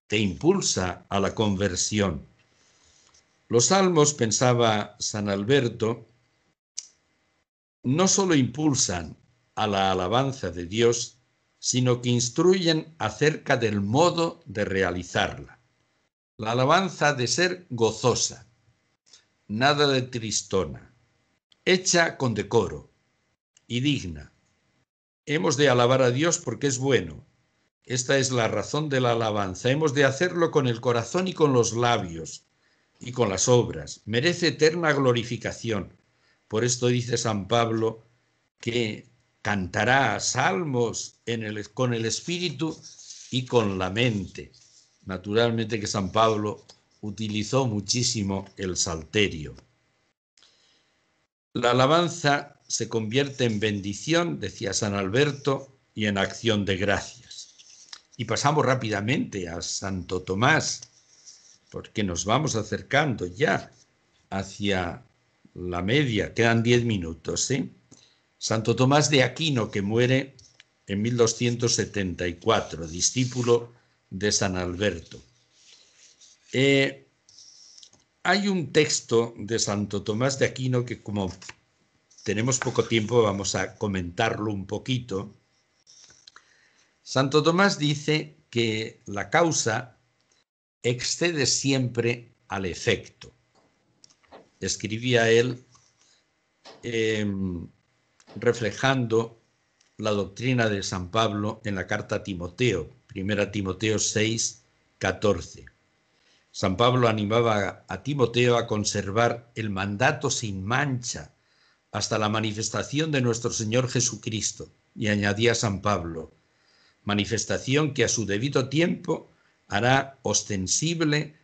te impulsa a la conversión. Los salmos, pensaba San Alberto, no solo impulsan a la alabanza de Dios, sino que instruyen acerca del modo de realizarla. La alabanza ha de ser gozosa, nada de tristona, hecha con decoro y digna. Hemos de alabar a Dios porque es bueno. Esta es la razón de la alabanza. Hemos de hacerlo con el corazón y con los labios y con las obras. Merece eterna glorificación. Por esto dice San Pablo que cantará salmos con el espíritu y con la mente. Naturalmente que San Pablo utilizó muchísimo el salterio. La alabanza se convierte en bendición, decía San Alberto, y en acción de gracias. Y pasamos rápidamente a Santo Tomás, porque nos vamos acercando ya hacia la media. Quedan 10 minutos, ¿sí? Santo Tomás de Aquino, que muere en 1274, discípulo de San Alberto. Hay un texto de Santo Tomás de Aquino que, como tenemos poco tiempo, vamos a comentarlo un poquito. Santo Tomás dice que la causa excede siempre al efecto. Escribía él reflejando la doctrina de San Pablo en la carta a Timoteo, 1 Timoteo 6, 14. San Pablo animaba a Timoteo a conservar el mandato sin mancha hasta la manifestación de nuestro Señor Jesucristo. Y añadía San Pablo: manifestación que a su debido tiempo hará ostensible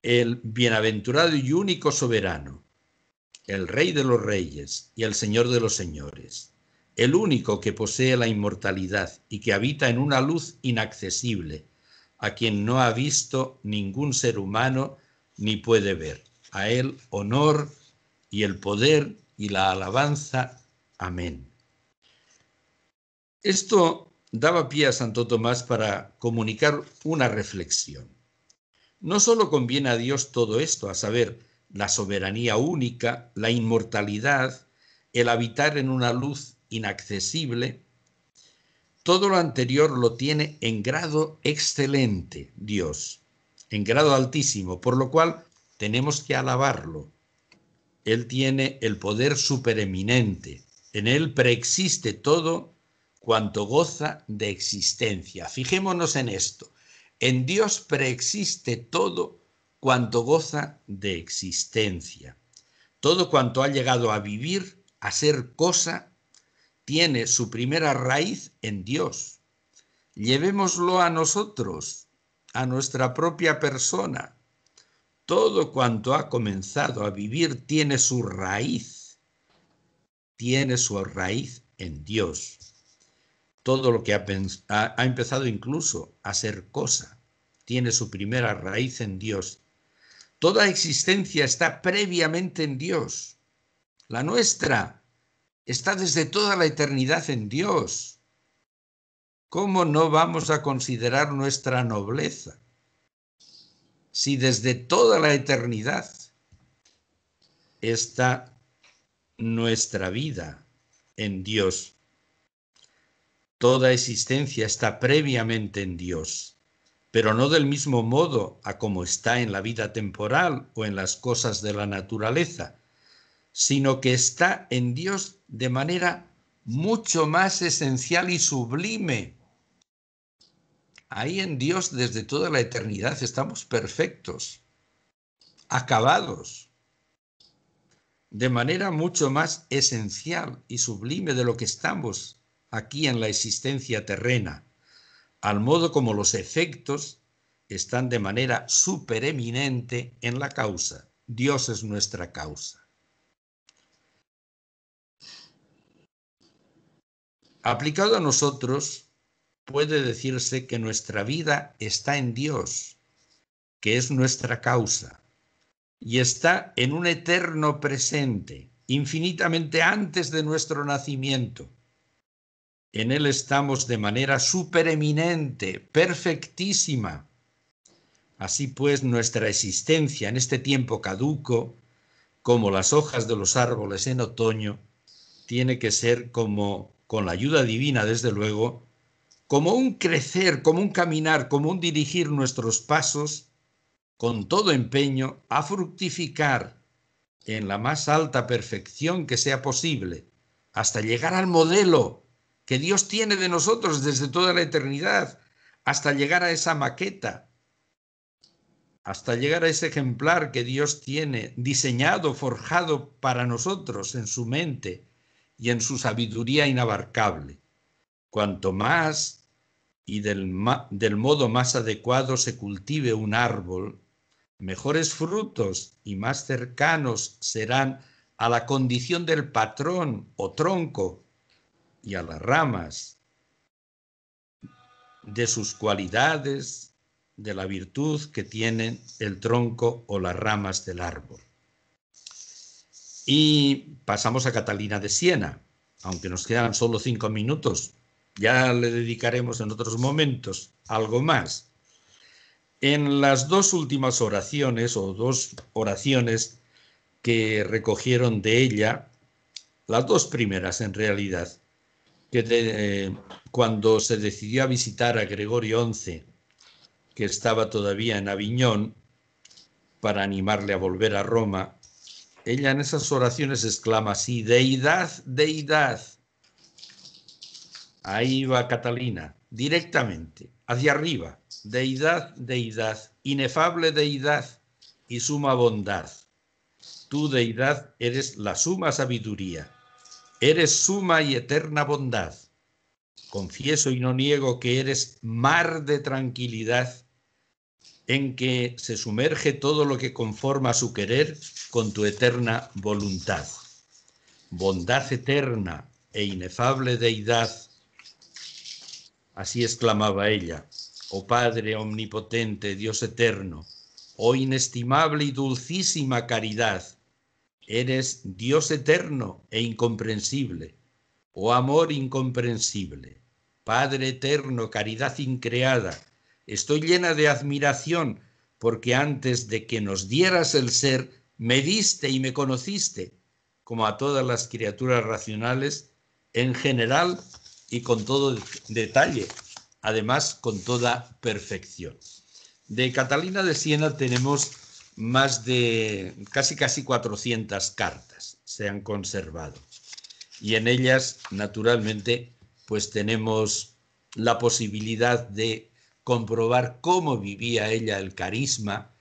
el bienaventurado y único soberano. el Rey de los Reyes y el Señor de los Señores, el único que posee la inmortalidad y que habita en una luz inaccesible, a quien no ha visto ningún ser humano ni puede ver. A él honor y el poder y la alabanza. Amén. Esto daba pie a Santo Tomás para comunicar una reflexión. No solo conviene a Dios todo esto, a saber, la soberanía única, la inmortalidad, el habitar en una luz inaccesible. Todo lo anterior lo tiene en grado excelente Dios, en grado altísimo, por lo cual tenemos que alabarlo. Él tiene el poder supereminente. En él preexiste todo cuanto goza de existencia. Fijémonos en esto. En Dios preexiste todo cuanto goza de existencia. Todo cuanto ha llegado a vivir, a ser cosa, tiene su primera raíz en Dios. Llevémoslo a nosotros, a nuestra propia persona. Todo cuanto ha comenzado a vivir tiene su raíz en Dios. Todo lo que ha empezado incluso a ser cosa tiene su primera raíz en Dios. Toda existencia está previamente en Dios. La nuestra está desde toda la eternidad en Dios. ¿Cómo no vamos a considerar nuestra nobleza si desde toda la eternidad está nuestra vida en Dios? Toda existencia está previamente en Dios, pero no del mismo modo a como está en la vida temporal o en las cosas de la naturaleza, sino que está en Dios de manera mucho más esencial y sublime. Ahí en Dios desde toda la eternidad estamos perfectos, acabados, de manera mucho más esencial y sublime de lo que estamos aquí en la existencia terrena, al modo como los efectos están de manera supereminente en la causa. Dios es nuestra causa. Aplicado a nosotros, puede decirse que nuestra vida está en Dios, que es nuestra causa, y está en un eterno presente, infinitamente antes de nuestro nacimiento. En él estamos de manera supereminente, perfectísima. Así pues, nuestra existencia en este tiempo caduco, como las hojas de los árboles en otoño, tiene que ser como, con la ayuda divina desde luego, como un crecer, como un caminar, como un dirigir nuestros pasos con todo empeño a fructificar en la más alta perfección que sea posible, hasta llegar al modelo que Dios tiene de nosotros desde toda la eternidad, hasta llegar a esa maqueta, hasta llegar a ese ejemplar que Dios tiene diseñado, forjado para nosotros en su mente y en su sabiduría inabarcable. Cuanto más y del modo más adecuado se cultive un árbol, mejores frutos y más cercanos serán a la condición del patrón o tronco y a las ramas de sus cualidades, de la virtud que tienen el tronco o las ramas del árbol. Y pasamos a Catalina de Siena, aunque nos quedan solo 5 minutos, ya le dedicaremos en otros momentos algo más. En las dos últimas oraciones, o dos oraciones que recogieron de ella, las dos primeras en realidad, cuando se decidió a visitar a Gregorio XI, que estaba todavía en Aviñón, para animarle a volver a Roma, ella en esas oraciones exclama así: deidad, deidad. Ahí va Catalina, directamente, hacia arriba: deidad, deidad, inefable deidad y suma bondad. Tú, deidad, eres la suma sabiduría, eres suma y eterna bondad. Confieso y no niego que eres mar de tranquilidad en que se sumerge todo lo que conforma su querer con tu eterna voluntad. Bondad eterna e inefable deidad, así exclamaba ella, oh Padre omnipotente, Dios eterno, oh inestimable y dulcísima caridad, eres Dios eterno e incomprensible, oh amor incomprensible, Padre eterno, caridad increada, estoy llena de admiración porque antes de que nos dieras el ser, me diste y me conociste, como a todas las criaturas racionales, en general y con todo detalle, además con toda perfección. De Catalina de Siena tenemos más de casi 400 cartas, se han conservado. Y en ellas, naturalmente, pues tenemos la posibilidad de comprobar cómo vivía ella el carisma.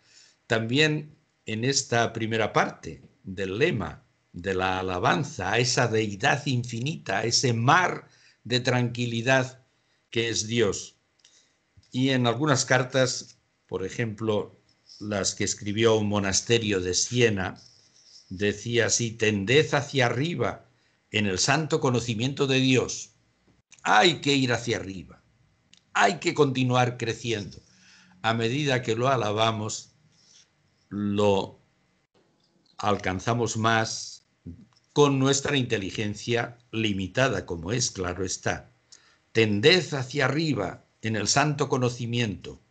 También en esta primera parte del lema, de la alabanza a esa deidad infinita, a ese mar de tranquilidad que es Dios. Y en algunas cartas, por ejemplo, las que escribió a un monasterio de Siena, decía así: tended hacia arriba en el santo conocimiento de Dios. Hay que ir hacia arriba, hay que continuar creciendo. A medida que lo alabamos, lo alcanzamos más con nuestra inteligencia limitada, como es, claro está. Tended hacia arriba en el santo conocimiento.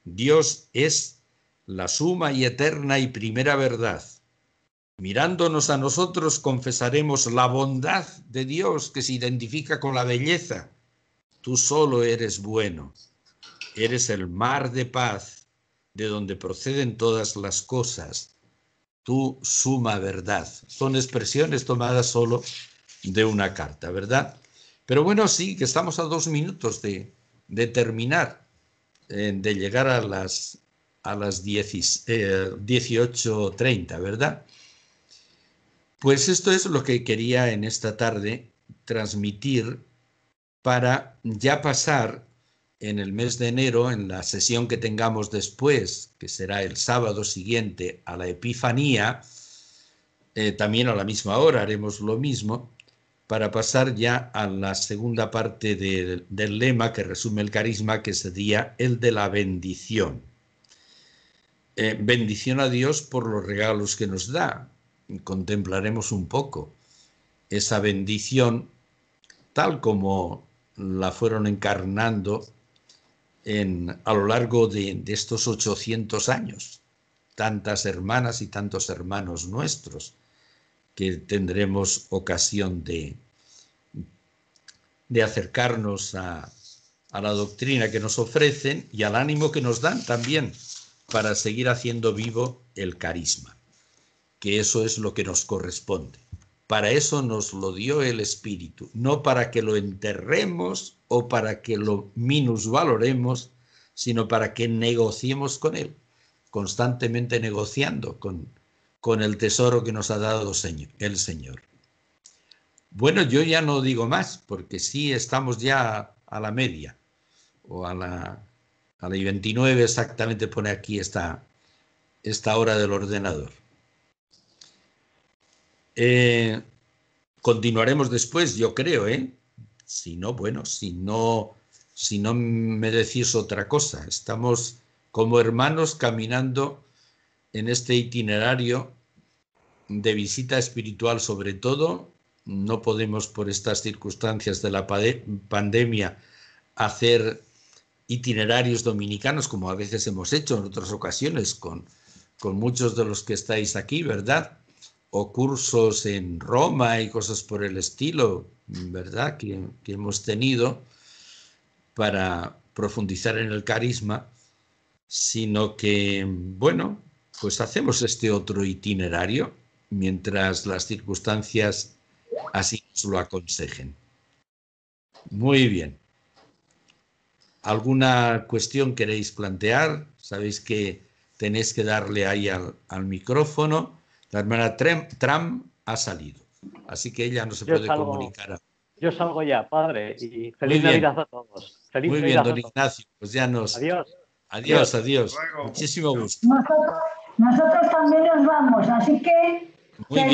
Dios es la suma y eterna y primera verdad. Mirándonos a nosotros confesaremos la bondad de Dios que se identifica con la belleza. Tú solo eres bueno. Eres el mar de paz de donde proceden todas las cosas. Tu suma verdad. Son expresiones tomadas solo de una carta, ¿verdad? Pero bueno, sí, que estamos a 2 minutos de terminar, de llegar a las 18:30, ¿verdad? Pues esto es lo que quería en esta tarde transmitir para ya pasar en el mes de enero, en la sesión que tengamos después, que será el sábado siguiente a la Epifanía, también a la misma hora haremos lo mismo, para pasar ya a la segunda parte del lema que resume el carisma, que sería el de la bendición. Bendición a Dios por los regalos que nos da. Contemplaremos un poco esa bendición tal como la fueron encarnando a lo largo de estos 800 años. Tantas hermanas y tantos hermanos nuestros que tendremos ocasión de acercarnos a la doctrina que nos ofrecen y al ánimo que nos dan también para seguir haciendo vivo el carisma, que eso es lo que nos corresponde. Para eso nos lo dio el Espíritu, no para que lo enterremos o para que lo minusvaloremos, sino para que negociemos con él, constantemente negociando con el tesoro que nos ha dado el Señor. Bueno, yo ya no digo más, porque sí estamos ya a la media, o a la 29 exactamente pone aquí esta hora del ordenador. Continuaremos después, yo creo, Si no, bueno, si no me decís otra cosa. Estamos como hermanos caminando en este itinerario de visita espiritual, sobre todo. No podemos, por estas circunstancias de la pandemia, hacer itinerarios dominicanos como a veces hemos hecho en otras ocasiones con muchos de los que estáis aquí, ¿verdad? O cursos en Roma y cosas por el estilo, ¿verdad? Que hemos tenido para profundizar en el carisma, sino que, bueno, pues hacemos este otro itinerario mientras las circunstancias así nos lo aconsejen. Muy bien. ¿Alguna cuestión queréis plantear? Sabéis que tenéis que darle ahí al micrófono. La hermana Tram ha salido, así que ella no se puede comunicar. Yo salgo ya, padre, y Muy feliz bien. Navidad a todos. Feliz Muy bien, Navidad don a todos. Ignacio. Pues ya nos Adiós. Adiós, adiós. Hasta luego. Muchísimo gusto. Nosotros también nos vamos, así que... Muy bien.